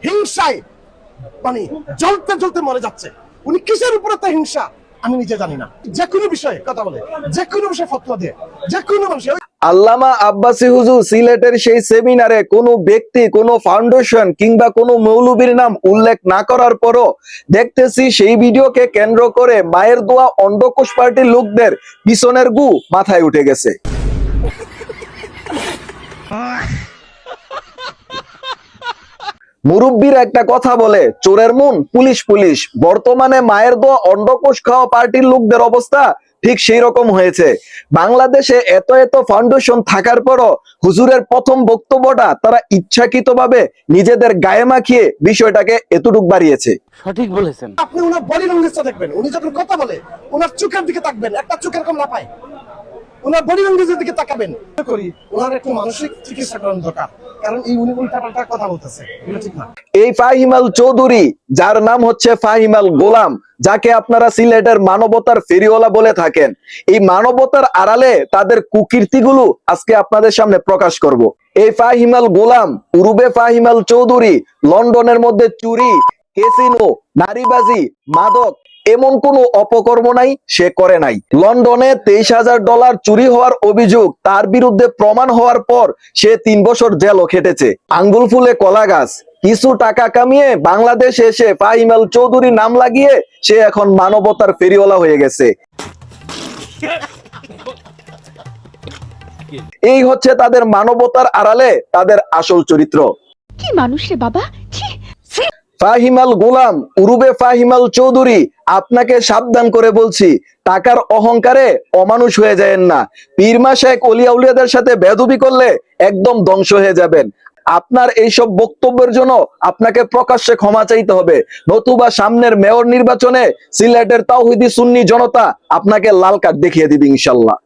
হিংসায় মানে জ্বলতে জ্বলতে মরে যাচ্ছে। উনি কিসের উপরে তা হিংসা আমি নিজে জানি না। যে কোনো বিষয়ে কথা বলে, যে কোনো বিষয়ে ফতোয়া দেয়, যে কোনো মানুষের। আল্লামা আব্বাসী হুজুর সিলেটের সেই সেমিনারে কোনো ব্যক্তি, কোনো ফাউন্ডেশন কিংবা কোনো মৌলবীর নাম উল্লেখ না করার পরও দেখতেছি সেই ভিডিওকে কেন্দ্র করে মায়ের দোয়া অন্ডকোষ পার্টির লোকদের পিছনের গু মাথায় উঠে গেছে। মুরব্বীর একটা কথা বলে, চোরের মন পুলিশ পুলিশ। বর্তমানে মায়ের দোয়া অন্ডকোষ খাওয়া পার্টির লোকদের অবস্থা ঠিক সেই রকম হয়েছে। বাংলাদেশে এত এত ফাউন্ডেশন থাকার পরও হুজুরের প্রথম বক্তব্যটা তারা ইচ্ছাকৃতভাবে নিজেদের গায়ে মাখিয়ে বিষয়টাকে এতটুক বাড়িয়েছে। সঠিক বলেছেন। আপনি ওনার বডি ল্যাঙ্গুয়েজটা দেখবেন, উনি যখন কথা বলে ওনার চোখের দিকে তাকবেন, একটা চোখের কম না পায়, ওনার বডি ল্যাঙ্গুয়েজের দিকে তাকাবেন। করি ওনার একটু মানসিক চিকিৎসা করার দরকার, কারণ এই উনি উল্টাপাল্টা কথা বলতেছে, এটা ঠিক না। এই ফাহিমাল চৌধুরী, যার নাম হচ্ছে ফাহিমাল গোলাম, যাকে আপনারা সিলেটের মানবতার ফেরিওয়ালা বলে থাকেন, এই মানবতার আড়ালে তাদের কুকীর্তিগুলো আজকে আপনাদের সামনে প্রকাশ করব। এই ফাহিমাল গোলাম উরুবে ফাহিমাল চৌধুরী লন্ডনের মধ্যে চুরি, ক্যাসিনো, নারীবাজি, মাদক এমন কোনো অপকর্ম নাই সে করে নাই। লন্ডনে $23,000 চুরি হওয়ার অভিযোগ তার বিরুদ্ধে প্রমাণ হওয়ার পর সে 3 বছর জেলও খেটেছে। আঙ্গুল ফুলে কলা গাছ, কিছু টাকা কামিয়ে বাংলাদেশে এসে ফাহিমাল চৌধুরী নাম লাগিয়ে সে এখন মানবতার ফেরিওয়ালা হয়ে গেছে। এই হচ্ছে তাদের মানবতার আড়ালে তাদের আসল চরিত্র। কি মানুষ রে বাবা, ছি। ফাহিমাল গোলাম উরুবে ফাহিমাল চৌধুরী, আপনাকে সাবধান করে বলছি, টাকার অহংকারে অমানুষ হয়ে যায়েন না। পীর মাশায়েখ ওলিয়া উলিয়াদের সাথে বেয়াদবি করলে একদম ধ্বংস হয়ে যাবেন। আপনার এইসব বক্তব্যের জন্য আপনাকে প্রকাশ্যে ক্ষমা চাইতে হবে, নতুবা সামনের মেয়র নির্বাচনে সিলেটের তাওহিদি সুন্নি জনতা আপনাকে লাল কার্ড দেখিয়ে দিবে ইনশাল্লাহ।